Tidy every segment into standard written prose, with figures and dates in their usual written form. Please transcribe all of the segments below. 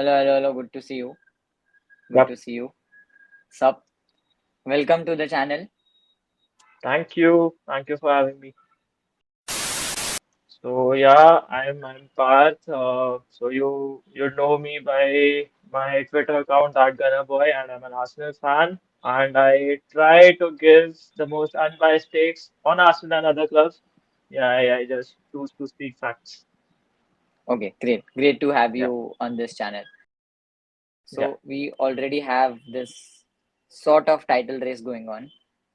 Hello, hello, hello. Good to see you. Good Yep. to see you. Sup? Welcome to the channel. Thank you. Thank you for having me. So yeah, I'm Parth. So you know me by my Twitter account that Gunner Boy, and I'm an Arsenal fan. And I try to give the most unbiased takes on Arsenal and other clubs. Yeah, I just choose to speak facts. Okay, great. Great to have Yeah, you on this channel. yeah, So, we already have this sort of title race going on.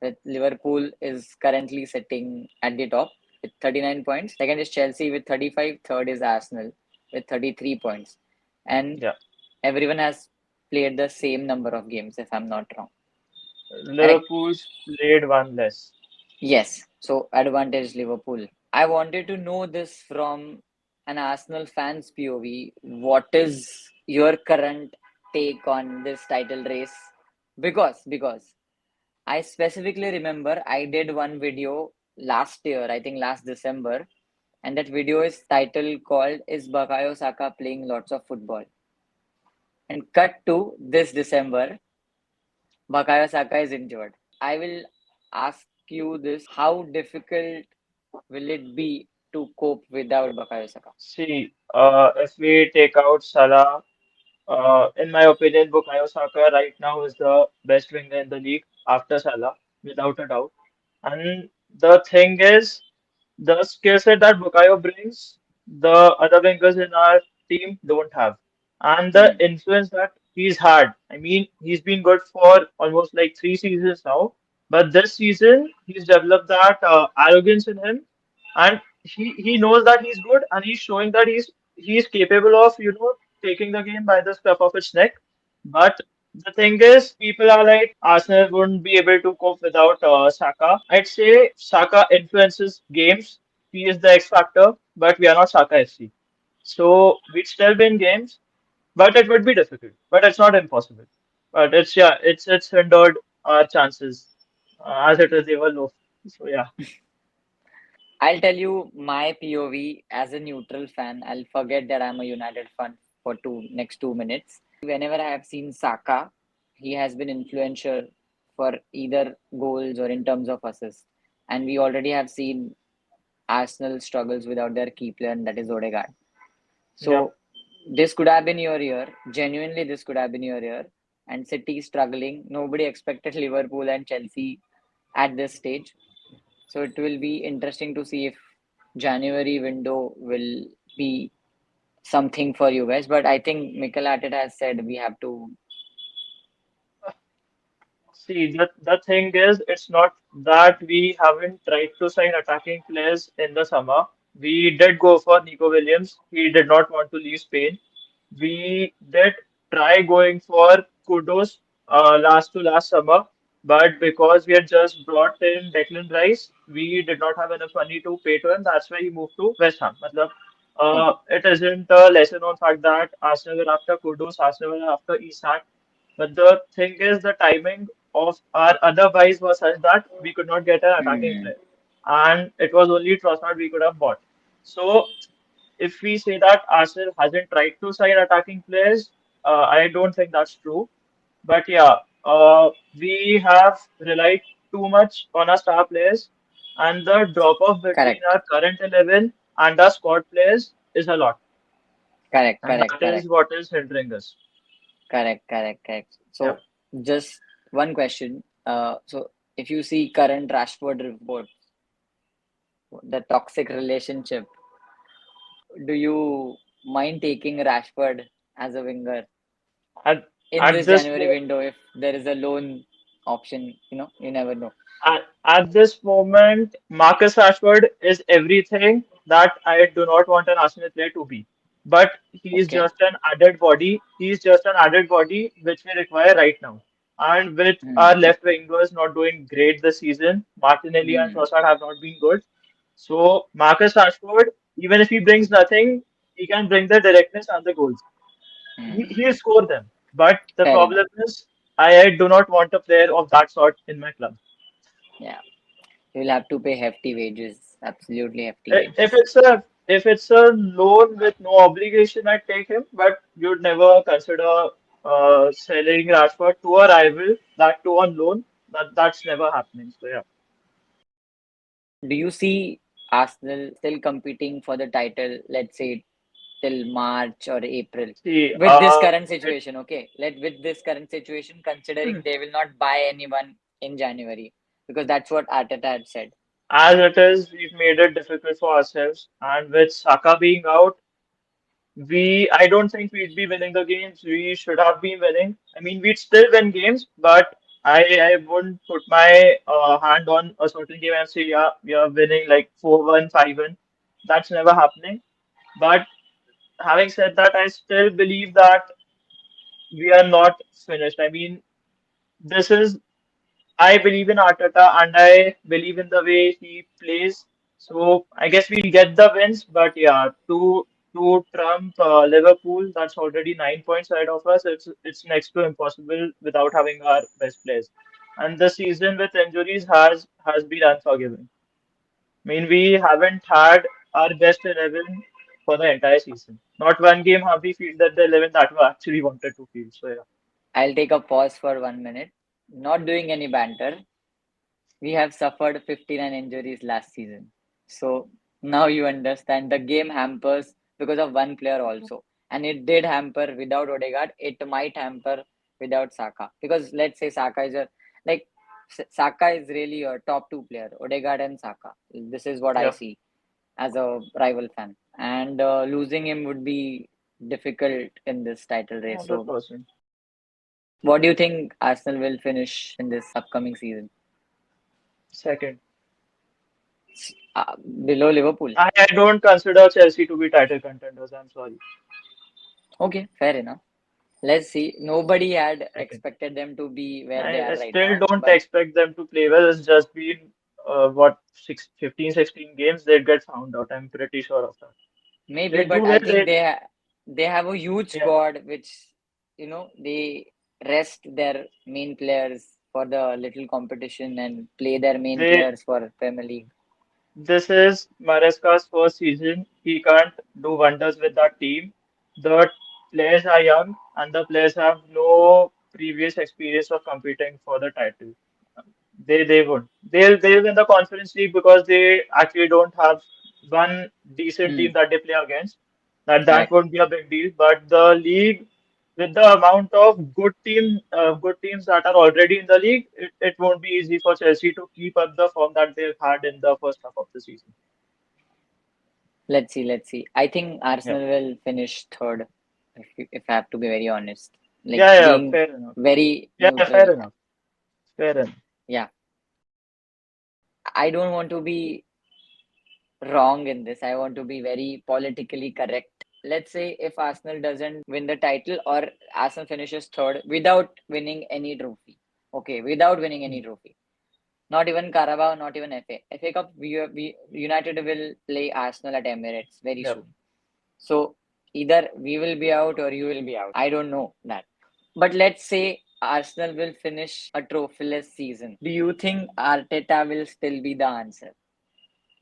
That Liverpool is currently sitting at the top with 39 points. Second is Chelsea with 35. Third is Arsenal with 33 points. And yeah. everyone has played the same number of games, if I'm not wrong. Correct? Liverpool's played one less. Yes. So, advantage Liverpool. I wanted to know this from an Arsenal fan's POV. What is your current take on this title race? Because I specifically remember I did one video last year, I think last December, and that video is titled called "Is Bakayo Saka Playing Lots of Football?" And cut to this December, Bakayo Saka is injured. I will ask you this: How difficult will it be to cope without Bakayo Saka? See, if we take out Salah. In my opinion, Bukayo Saka right now is the best winger in the league after Salah, without a doubt. And the thing is, the skill set that Bukayo brings, the other wingers in our team don't have. And the Hmm. influence that he's had, I mean, he's been good for almost like 3 seasons now. But this season, he's developed that arrogance in him, and he knows that he's good, and he's showing that he's capable of, taking the game by the scruff of its neck. But the thing is, people are like, Arsenal wouldn't be able to cope without Saka. I'd say Saka influences games. He is the X factor, but we are not Saka FC. So we'd still win games, but it would be difficult. But it's not impossible. But it's hindered our chances as it is they were low. So yeah, I'll tell you my POV as a neutral fan. I'll forget that I'm a United fan for next 2 minutes. Whenever I have seen Saka, he has been influential for either goals or in terms of assists. And we already have seen Arsenal struggles without their key player, and that is Odegaard. yeah. So this could have been your year. Genuinely, this could have been your year. And City struggling. Nobody expected Liverpool and Chelsea at this stage. So it will be interesting to see if January window will be something for you guys. But I think Mikel Arteta has said we have to. See, the thing is, it's not that we haven't tried to sign attacking players in the summer. We did go for Nico Williams. He did not want to leave Spain. We did try going for Kudos last summer, but because we had just brought in Declan Rice, we did not have enough money to pay to him. That's why he moved to West Ham. Matlab, Okay. it isn't a lesson on fact that Arsenal were after Kudos, Arsenal were after Isak. But the thing is, the timing of our other buys was such that we could not get an attacking Hmm. player, and it was only Trossard we could have bought. So if we say that Arsenal hasn't tried to sign attacking players, I don't think that's true. But yeah, we have relied too much on our star players, and the drop off between Correct. our current 11 and our squad players is a lot, Correct. and Correct. that is Correct. what is hindering us. Correct. Correct. Correct. Yeah. So just one question. So if you see current Rashford report, the toxic relationship, do you mind taking Rashford as a winger At in at this this January moment. window if there is a loan option? You never know. At this moment, Marcus Rashford is everything that I do not want an Arsenal player to be. But he is Okay. just an added body. He is just an added body which we require right now. And with our Hmm. left wingers not doing great this season, Martinelli and Hmm. Trossard have not been good. So Marcus Rashford, even if he brings nothing, he can bring the directness and the goals. Hmm. He'll score them. But the Fair enough. problem is, I do not want a player of that sort in my club. Yeah. You'll have to pay hefty wages. Absolutely hefty If wages. it's a if it's a loan with no obligation, I'd take him, but you'd never consider selling Rashford to a rival, that too on loan. That's never happening. So yeah. Do you see Arsenal still competing for the title, let's say till March or April? See, With this current it, situation, okay? With this current situation, considering they will not buy anyone in January, because that's what Arteta had said. as it is, we've made it difficult for ourselves, and with Saka being out, I don't think we'd be winning the games. We should have been winning. I mean, we'd still win games, but I wouldn't put my hand on a certain game and say, yeah, we are winning like 4-1, 5-1. That's never happening. But having said that, I still believe that we are not finished. I mean, this is I believe in Arteta and I believe in the way he plays. So I guess we'll get the wins, but yeah, to trump Liverpool, that's already 9 points ahead of us. It's next to impossible without having our best players. And the season with injuries has been unforgiving. I mean, we haven't had our best 11 for the entire season. Not one game have we fielded the 11 that we actually wanted to field. So yeah, I'll take a pause for 1 minute. Not doing any banter. We have suffered 59 injuries last season. So now you understand the game hampers because of one player also. And it did hamper without Odegaard. It might hamper without Saka. Because let's say Saka is a like Saka is really a top two player, Odegaard and Saka. This is what I yeah, see as a rival fan. And losing him would be difficult in this title race. So 100%. what do you think Arsenal will finish in this upcoming season? Second. Below Liverpool. I don't consider Chelsea to be title contenders. I'm sorry. Okay, fair enough. Let's see. Nobody had Second. expected them to be where they I are right still now, don't but expect them to play well. It's just been what 15, 16 games. They'd get found out. I'm pretty sure of that. maybe. They do But well. I think they have a huge Yeah, squad, which they rest their main players for the little competition and play their main they players for Premier League. This is Maresca's first season. He can't do wonders with that team. The players are young and the players have no previous experience of competing for the title. They won't. They'll win the Conference League because they actually don't have one decent Hmm. team that they play against. That Yeah. won't be a big deal. But the league, with the amount of good teams that are already in the league, it won't be easy for Chelsea to keep up the form that they've had in the first half of the season. Let's see. Let's see. I think Yeah. Arsenal will finish third, if I have to be very honest. Like Yeah, yeah, being fair enough. very Yeah, neutral. fair enough. Fair enough. Yeah. I don't want to be wrong in this. I want to be very politically correct. Let's say if Arsenal doesn't win the title or Arsenal finishes third without winning any trophy. Okay, without winning any trophy. Not even Carabao, not even FA. FA Cup, we United will play Arsenal at Emirates very Yeah. soon. So either we will be out or you will be out. I don't know that. But let's say Arsenal will finish a trophyless season. Do you think Arteta will still be the answer?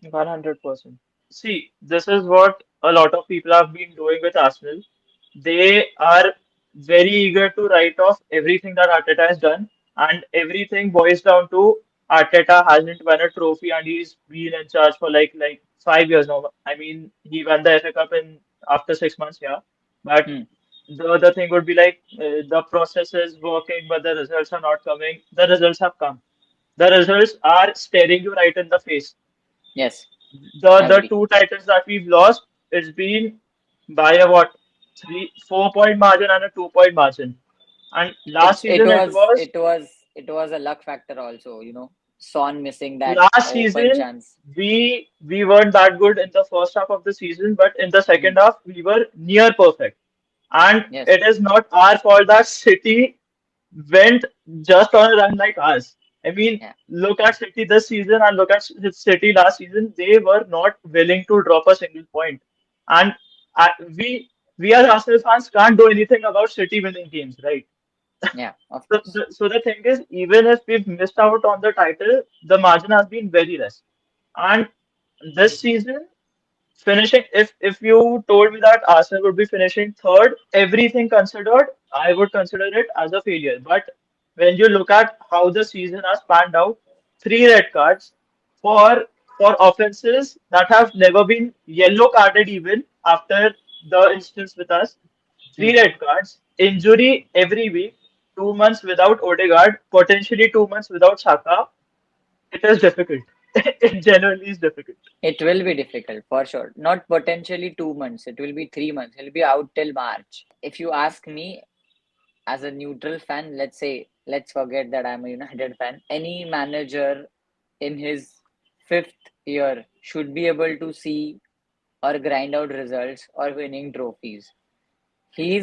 100%. See, this is what a lot of people have been doing with Arsenal. They are very eager to write off everything that Arteta has done, and everything boils down to Arteta hasn't won a trophy and he's been in charge for like 5 years now. I mean, he won the FA Cup in after 6 months, yeah. But Hmm. the other thing would be like the process is working, but the results are not coming. The results have come. The results are staring you right in the face. Yes, The agree. two titles that we've lost, it's been by a what 4 point margin and a 2 point margin. And last It's it season it was was it was it was a luck factor also, Son missing that last open season chance. we weren't that good in the first half of the season, but in the Hmm. second half we were near perfect. And Yes. it is not our fault that City went just on a run like us. I mean, Yeah. look at City this season and look at City last season. They were not willing to drop a single point. And uh, we we as Arsenal fans can't do anything about City winning games, right? Yeah, of So course. the thing is, even if we've missed out on the title, the margin has been very less. And this season, finishing, if you told me that Arsenal would be finishing third, everything considered, I would consider it as a failure. But when you look at how the season has panned out, three red cards for offenses that have never been yellow carded even after the instance with us, three red cards, injury every week, 2 months without Odegaard, potentially 2 months without Saka. It is difficult. It genuinely is difficult. It will be difficult for sure. Not potentially 2 months. It will be 3 months. He'll be out till March. If you ask me, as a neutral fan, let's say, let's forget that I'm a United fan. Any manager in his fifth year should be able to see or grind out results or winning trophies. He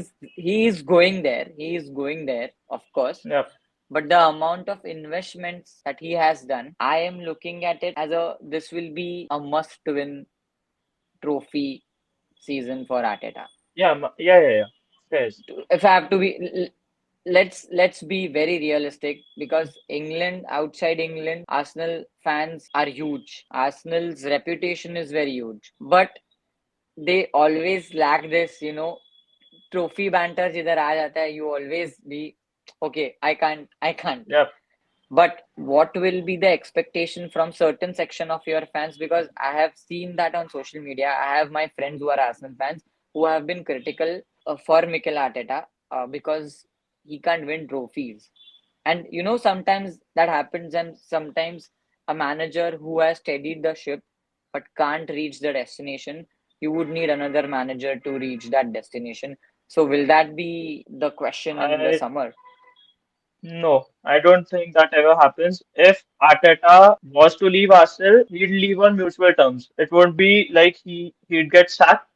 is going there. He is going there, of course. Yeah. But the amount of investments that he has done, I am looking at it as a this will be a must-win trophy season for Arteta. Yeah, yeah. Yes. If I have to be, let's be very realistic because England, outside England, Arsenal fans are huge. Arsenal's reputation is very huge, but they always lack this, trophy banter जिधर आ जाता है, you always be okay, I can't. Yeah. But what will be the expectation from certain section of your fans? Because I have seen that on social media. I have my friends who are Arsenal fans who have been critical for Mikel Arteta because he can't win trophies. And sometimes that happens, and sometimes a manager who has steadied the ship but can't reach the destination, you would need another manager to reach that destination. So, will that be the question in the I summer? No, I don't think that ever happens. If Arteta was to leave Arsenal, he'd leave on mutual terms. It won't be like he'd get sacked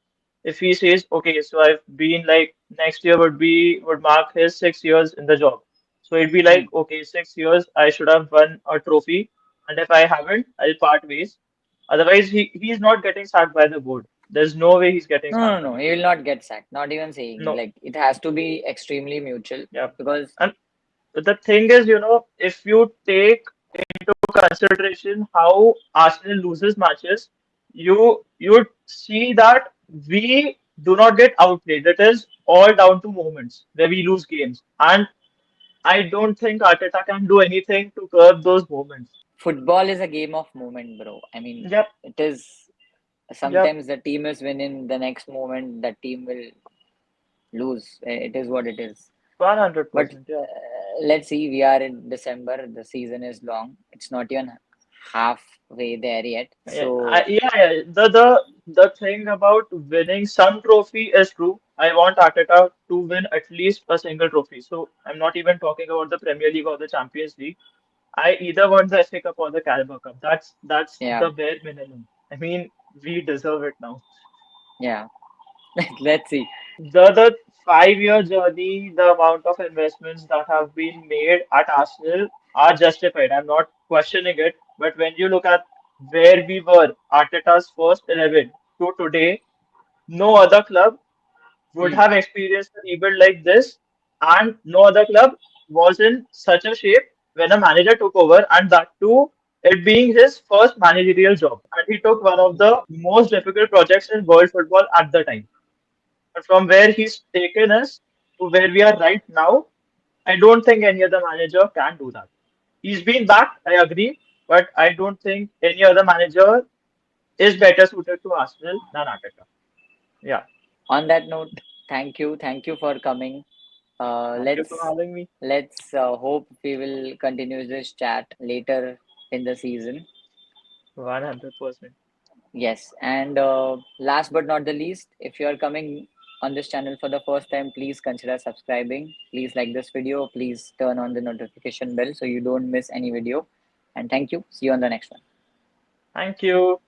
if he says, okay, so I've been like next year would mark his 6 years in the job. So it'd be Hmm. like, okay, 6 years, I should have won a trophy, and if I haven't, I'll part ways. Otherwise, he's not getting sacked by the board. There's no way he's getting No, sacked no, by no. the He board. will not get sacked. Not even saying No, like it has to be extremely mutual yeah. because And the thing is, if you take into consideration how Arsenal loses matches, you see that we do not get outplayed. It is all down to moments where we lose games, and I don't think Arteta can do anything to curb those moments. football is a game of moment, bro. I mean, Yep, it is yep, sometimes the team is winning, the next moment the team will lose. It is what it is. But 100%. Yeah. let's see, we are in December. The season is long. It's not even halfway there yet. Yeah, So, yeah. The thing about winning some trophy is true. I want Arteta to win at least a single trophy. So I'm not even talking about the Premier League or the Champions League. I either want the FA Cup or the Carabao Cup. That's yeah, the bare minimum. I mean, we deserve it now. yeah. Let's see. The 5 year journey, the amount of investments that have been made at Arsenal are justified. I'm not questioning it. But when you look at where we were, Arteta's first 11 to today, no other club would Hmm. have experienced a rebuild like this, and no other club was in such a shape when a manager took over, and that too, it being his first managerial job. And he took one of the most difficult projects in world football at the time. But from where he's taken us to where we are right now, I don't think any other manager can do that. He's been back, I agree, but I don't think any other manager is better suited to Arsenal than Arteta. Yeah. On that note, thank you for coming. Uh, Thank you for let's having me. let's hope we will continue this chat later in the season. 100%. Yes, and last but not the least, if you are coming on this channel for the first time, please consider subscribing. Please like this video. Please turn on the notification bell so you don't miss any video. And thank you. See you on the next one. Thank you.